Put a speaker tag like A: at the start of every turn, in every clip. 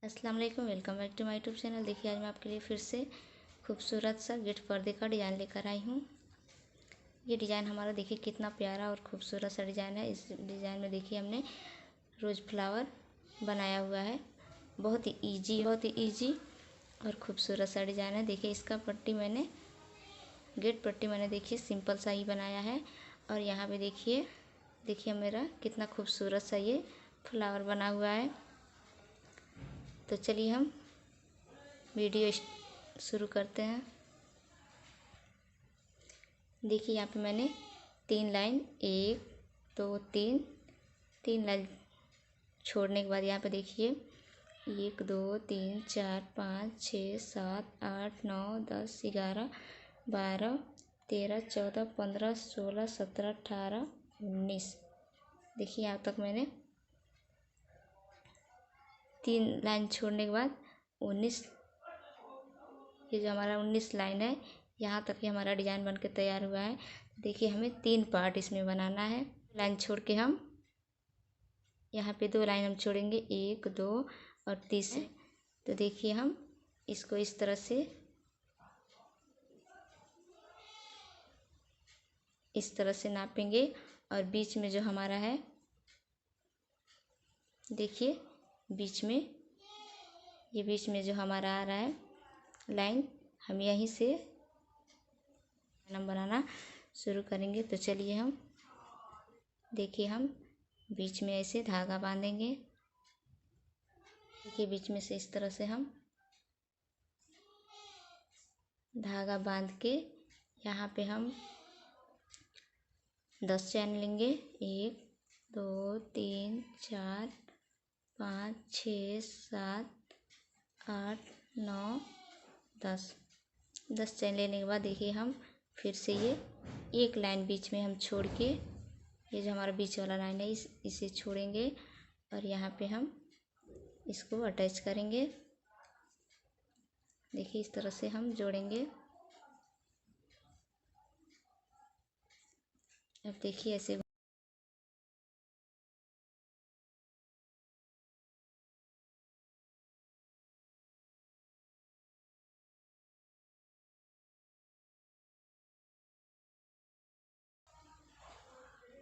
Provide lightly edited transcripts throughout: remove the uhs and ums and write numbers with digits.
A: अस्सलाम वालेकुम, welcome back to my YouTube channel. देखिए आज मैं आपके लिए फिर से खूबसूरत सा गिफ्ट पर्दे का डिज़ाइन लेकर आई हूँ। ये डिज़ाइन हमारा देखिए कितना प्यारा और खूबसूरत सा डिज़ाइन है। इस डिज़ाइन में देखिए हमने रोज़ फ्लावर बनाया हुआ है। बहुत ही इजी और खूबसूरत सा डिज़ाइन है। देखिए इसका पट्टी मैंने गेट पट्टी मैंने देखिए सिंपल सा ही बनाया है। और यहाँ पे देखिए मेरा कितना खूबसूरत सा ये फ्लावर बना हुआ है। तो चलिए हम वीडियो शुरू करते हैं। देखिए यहाँ पे मैंने 3 लाइन 1 2 3 लाइन छोड़ने के बाद यहाँ पे देखिए 1 2 3 4 5 6 7 8 9 10 11 12 13 14 15 16 17 18 19। देखिए यहाँ तक मैंने 3 लाइन छोड़ने के बाद 19, ये जो हमारा 19 लाइन है यहाँ तक ही हमारा डिज़ाइन बन के तैयार हुआ है। देखिए हमें 3 पार्ट इसमें बनाना है। लाइन छोड़ के हम यहाँ पे 2 लाइन हम छोड़ेंगे, 1 2 और तीसरे। तो देखिए हम इसको इस तरह से नापेंगे। और बीच में जो हमारा है देखिए बीच में जो हमारा आ रहा है लाइन, हम यहीं से हम बनाना शुरू करेंगे। तो चलिए हम देखिए हम बीच में ऐसे धागा बांधेंगे। देखिए बीच में से इस तरह से हम धागा बांध के यहाँ पे हम 10 चैन लेंगे। 1 2 3 4 5 6 7 8 9 10 चैन लेने के बाद देखिए हम फिर से ये एक लाइन बीच में हम छोड़ के, ये जो हमारा बीच वाला लाइन है इसे छोड़ेंगे और यहाँ पे हम इसको अटैच करेंगे। देखिए इस तरह से हम जोड़ेंगे। अब देखिए ऐसे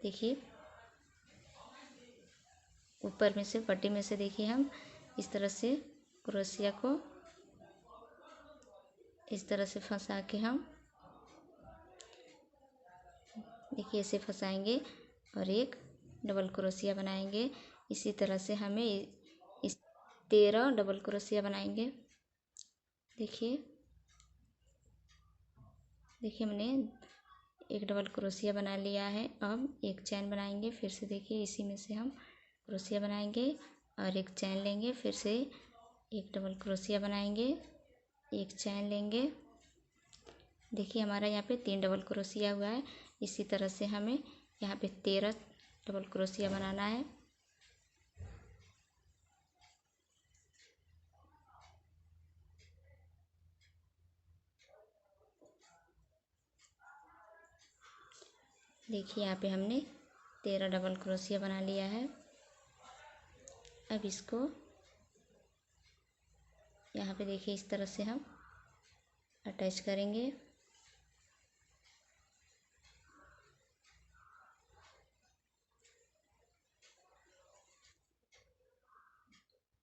A: देखिए ऊपर में से पट्टी में से देखिए हम इस तरह से क्रोशिया को इस तरह से फंसा के हम देखिए ऐसे फंसाएंगे और एक डबल क्रोशिया बनाएंगे। इसी तरह से हमें इस 13 डबल क्रोशिया बनाएंगे। देखिए हमने एक डबल क्रोशिया बना लिया है। अब एक चैन बनाएंगे। फिर से देखिए इसी में से हम क्रोशिया बनाएंगे और एक चैन लेंगे। फिर से एक डबल क्रोशिया बनाएंगे, एक चैन लेंगे। देखिए हमारा यहाँ पे 3 डबल क्रोशिया हुआ है। इसी तरह से हमें यहाँ पे 13 डबल क्रोशिया बनाना है। देखिए यहाँ पे हमने 13 डबल क्रोशिया बना लिया है। अब इसको यहाँ पे देखिए इस तरह से हम अटैच करेंगे।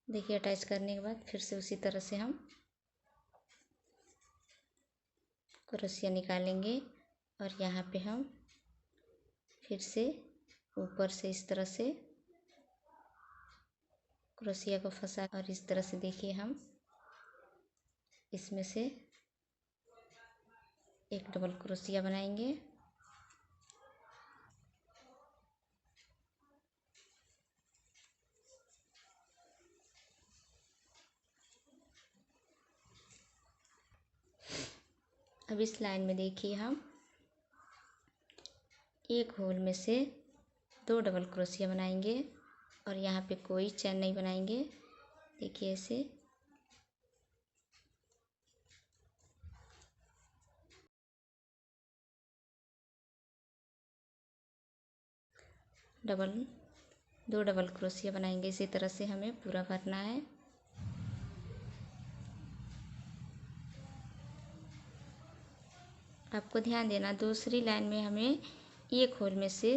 A: देखिए अटैच करने के बाद फिर से उसी तरह से हम क्रोशिया निकालेंगे और यहाँ पे हम फिर से ऊपर से इस तरह से क्रोशिया को फंसा और इस तरह से देखिए हम इसमें से एक डबल क्रोशिया बनाएंगे। अब इस लाइन में देखिए हम एक होल में से 2 डबल क्रोशिया बनाएंगे और यहाँ पे कोई चैन नहीं बनाएंगे। देखिए ऐसे दो डबल क्रोशिया बनाएंगे। इसी तरह से हमें पूरा भरना है। आपको ध्यान देना, दूसरी लाइन में हमें एक होल में से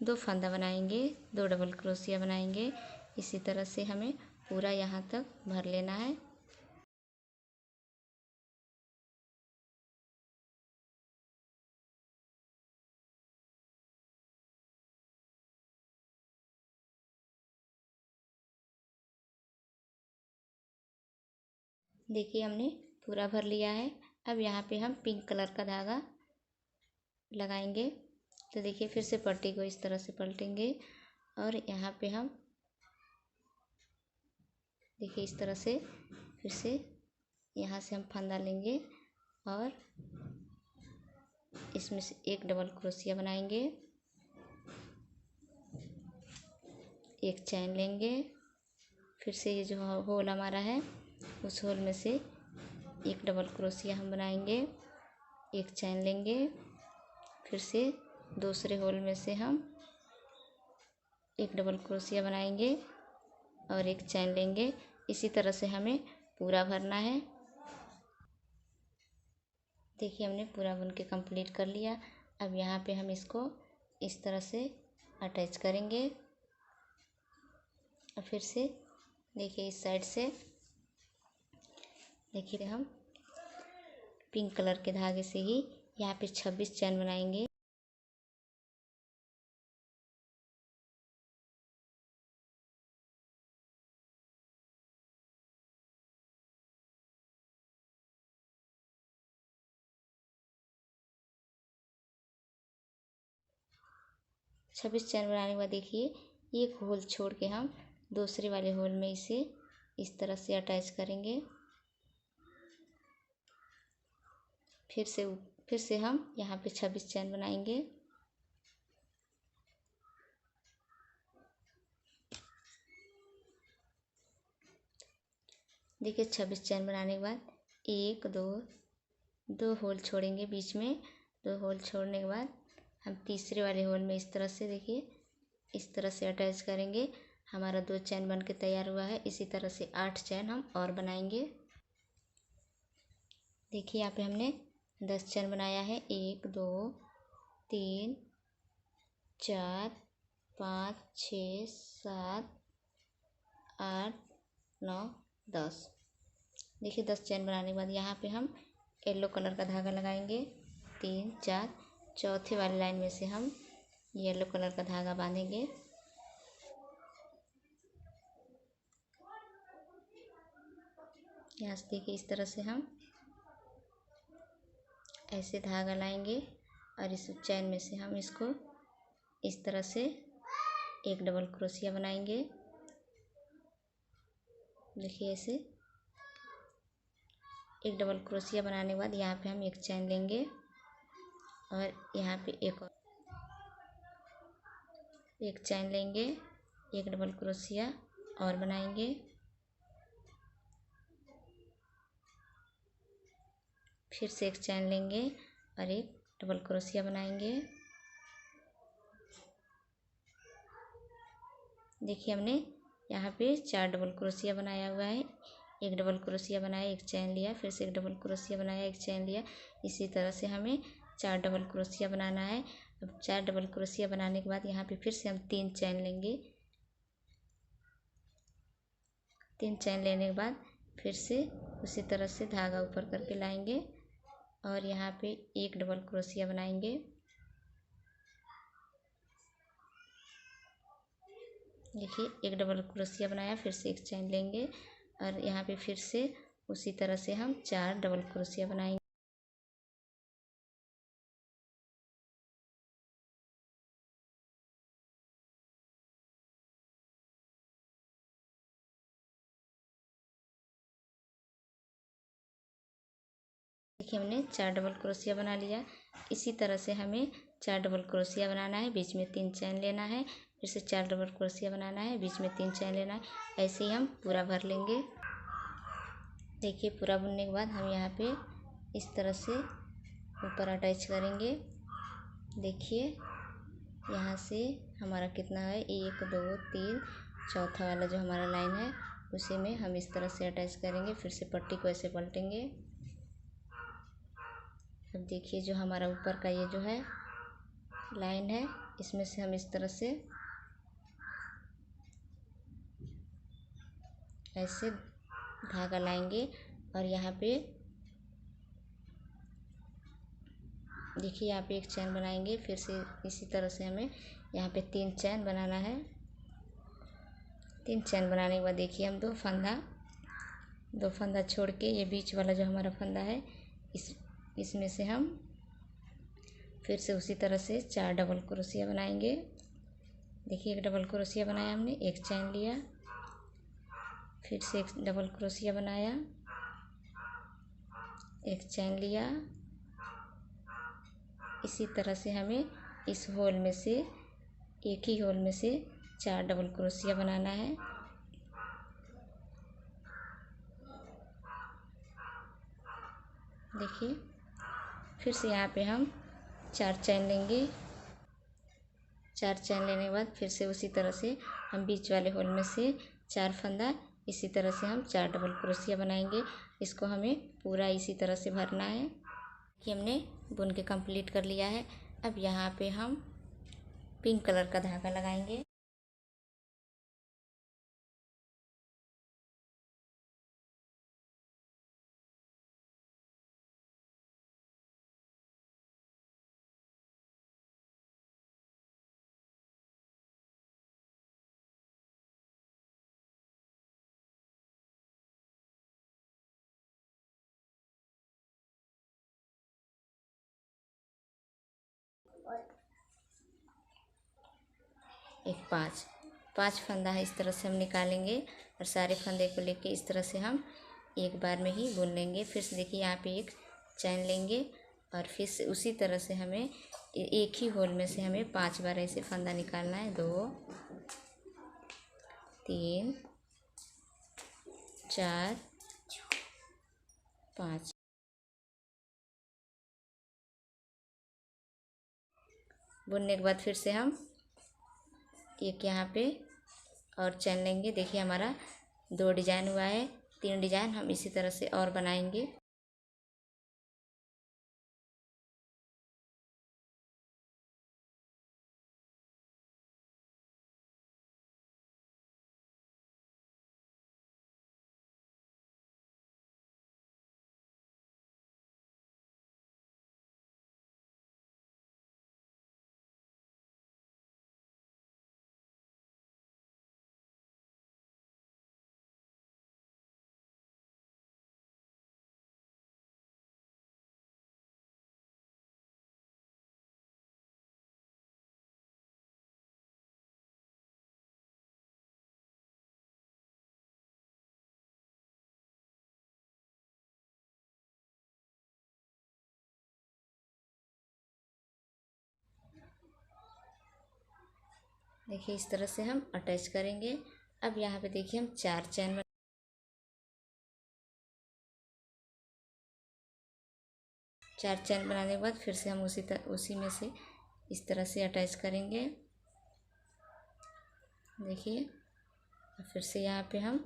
A: 2 फंदा बनाएंगे, 2 डबल क्रोशिया बनाएंगे। इसी तरह से हमें पूरा यहाँ तक भर लेना है। देखिए हमने पूरा भर लिया है। अब यहाँ पे हम पिंक कलर का धागा लगाएंगे। तो देखिए फिर से पट्टी को इस तरह से पलटेंगे और यहाँ पे हम देखिए इस तरह से फिर से यहाँ से हम फंदा लेंगे और इसमें से एक डबल क्रोशिया बनाएंगे, एक चैन लेंगे। फिर से ये जो होल हमारा है उस होल में से एक डबल क्रोशिया हम बनाएंगे, एक चैन लेंगे। फिर से दूसरे होल में से हम एक डबल क्रोशिया बनाएंगे और एक चैन लेंगे। इसी तरह से हमें पूरा भरना है। देखिए हमने पूरा बुन के कंप्लीट कर लिया। अब यहाँ पे हम इसको इस तरह से अटैच करेंगे और फिर से देखिए इस साइड से देखिए हम पिंक कलर के धागे से ही यहाँ पे 26 चैन बनाएंगे। छब्बीस चैन बनाने के बाद देखिए एक होल छोड़ के हम दूसरे वाले होल में इसे इस तरह से अटैच करेंगे। फिर से हम यहाँ पे 26 चैन बनाएंगे। देखिए 26 चैन बनाने के बाद एक दो होल छोड़ेंगे बीच में। 2 होल छोड़ने के बाद हम तीसरे वाले होल में इस तरह से देखिए इस तरह से अटैच करेंगे। हमारा 2 चैन बन के तैयार हुआ है। इसी तरह से 8 चैन हम और बनाएंगे। देखिए यहाँ पे हमने 10 चैन बनाया है। 1 2 3 4 5 6 7 8 9 10। देखिए 10 चैन बनाने के बाद यहाँ पे हम येलो कलर का धागा लगाएंगे। 3 4 चौथे वाली लाइन में से हम येलो कलर का धागा बांधेंगे। यहाँ से देखिए इस तरह से हम ऐसे धागा लाएंगे और इस चैन में से हम इसको इस तरह से एक डबल क्रोशिया बनाएंगे। देखिए ऐसे एक डबल क्रोशिया बनाने के बाद यहाँ पे हम एक चैन लेंगे और यहाँ पे एक चैन लेंगे, एक डबल क्रोशिया और बनाएंगे। फिर से एक चैन लेंगे और एक डबल क्रोशिया बनाएंगे। देखिए हमने यहाँ पे 4 डबल क्रोशिया बनाया हुआ है। एक डबल क्रोशिया बनाया, एक चैन लिया, फिर से एक डबल क्रोशिया बनाया, एक चैन लिया। इसी तरह से हमें 4 डबल क्रोशिया बनाना है। अब 4 डबल क्रोशिया बनाने के बाद यहाँ पे फिर से हम 3 चैन लेंगे। 3 चैन लेने के बाद फिर से उसी तरह से धागा ऊपर करके लाएंगे और यहाँ पे एक डबल क्रोशिया बनाएंगे। देखिए एक डबल क्रोशिया बनाया, फिर से एक चैन लेंगे और यहाँ पे फिर से उसी तरह से हम 4 डबल क्रोशिया बनाएंगे। देखिए हमने 4 डबल क्रोशिया बना लिया। इसी तरह से हमें 4 डबल क्रोशिया बनाना है, बीच में 3 चैन लेना है, फिर से 4 डबल क्रोशिया बनाना है, बीच में 3 चैन लेना है। ऐसे ही हम पूरा भर लेंगे। देखिए पूरा बुनने के बाद हम यहाँ पे इस तरह से ऊपर अटैच करेंगे। देखिए यहाँ से हमारा कितना है 1 2 3, चौथा वाला जो हमारा लाइन है उसी में हम इस तरह से अटैच करेंगे। फिर से पट्टी को ऐसे पलटेंगे। अब देखिए जो हमारा ऊपर का ये जो है लाइन है, इसमें से हम इस तरह से ऐसे धागा लाएंगे और यहाँ पे देखिए यहाँ पे एक चैन बनाएंगे। फिर से इसी तरह से हमें यहाँ पे 3 चैन बनाना है। 3 चैन बनाने के बाद देखिए हम दो फंदा छोड़ के ये बीच वाला जो हमारा फंदा है इसमें से हम फिर से उसी तरह से 4 डबल क्रोशिया बनाएंगे। देखिए एक डबल क्रोशिया बनाया हमने, एक चैन लिया, फिर से एक डबल क्रोशिया बनाया, एक चैन लिया। इसी तरह से हमें इस होल में से एक ही होल में से 4 डबल क्रोशिया बनाना है। देखिए फिर से यहाँ पे हम 4 चैन लेंगे। 4 चैन लेने के बाद फिर से उसी तरह से हम बीच वाले होल में से 4 फंदा इसी तरह से हम 4 डबल क्रोशिया बनाएंगे। इसको हमें पूरा इसी तरह से भरना है कि हमने बुन के कंप्लीट कर लिया है। अब यहाँ पे हम पिंक कलर का धागा लगाएंगे। एक 5 फंदा है, इस तरह से हम निकालेंगे और सारे फंदे को लेके इस तरह से हम एक बार में ही बुन लेंगे। फिर से देखिए यहाँ पे एक चैन लेंगे और फिर से उसी तरह से हमें एक ही होल में से हमें 5 बार ऐसे फंदा निकालना है। 2 3 4 5। बुनने के बाद फिर से हम एक यहाँ पे और चैन लेंगे। देखिए हमारा 2 डिजाइन हुआ है, 3 डिजाइन हम इसी तरह से और बनाएंगे। देखिए इस तरह से हम अटैच करेंगे। अब यहाँ पे देखिए हम 4 चैन 4 चैन बनाने के बाद फिर से हम उसी में से इस तरह से अटैच करेंगे। देखिए फिर से यहाँ पे हम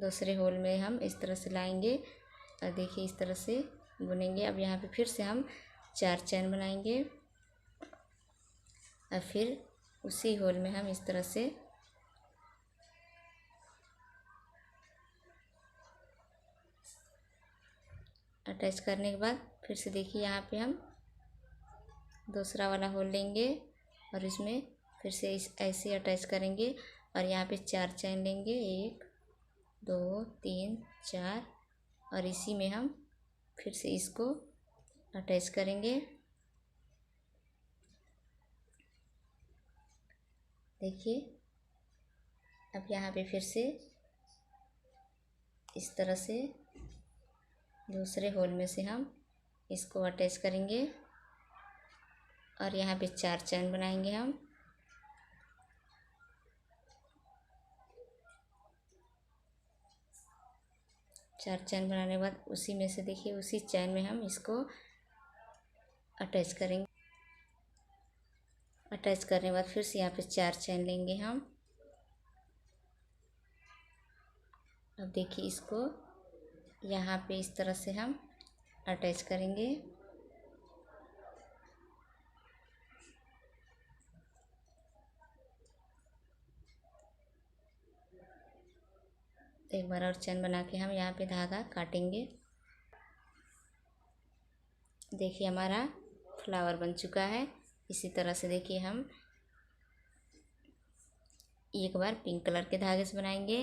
A: दूसरे होल में हम इस तरह से लाएंगे और देखिए इस तरह से बुनेंगे। अब यहाँ पे फिर से हम 4 चैन बनाएंगे और फिर उसी होल में हम इस तरह से अटैच करने के बाद फिर से देखिए यहाँ पे हम दूसरा वाला होल लेंगे और इसमें फिर से ऐसे अटैच करेंगे और यहाँ पे 4 चैन लेंगे। 1 2 3 4 और इसी में हम फिर से इसको अटैच करेंगे। देखिए अब यहाँ पे फिर से इस तरह से दूसरे होल में से हम इसको अटैच करेंगे और यहाँ पे 4 चैन बनाएंगे हम। चार चैन बनाने के बाद उसी में से देखिए उसी चैन में हम इसको अटैच करेंगे। अटैच करने के बाद फिर से यहाँ पे 4 चैन लेंगे हम। अब देखिए इसको यहाँ पे इस तरह से हम अटैच करेंगे एक बार और चैन बना के हम यहाँ पे धागा काटेंगे। देखिए हमारा फ्लावर बन चुका है। इसी तरह से देखिए हम एक बार पिंक कलर के धागे से बनाएंगे,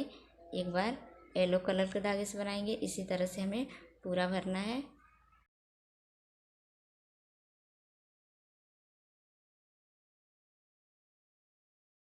A: एक बार येलो कलर के धागे से बनाएंगे। इसी तरह से हमें पूरा भरना है।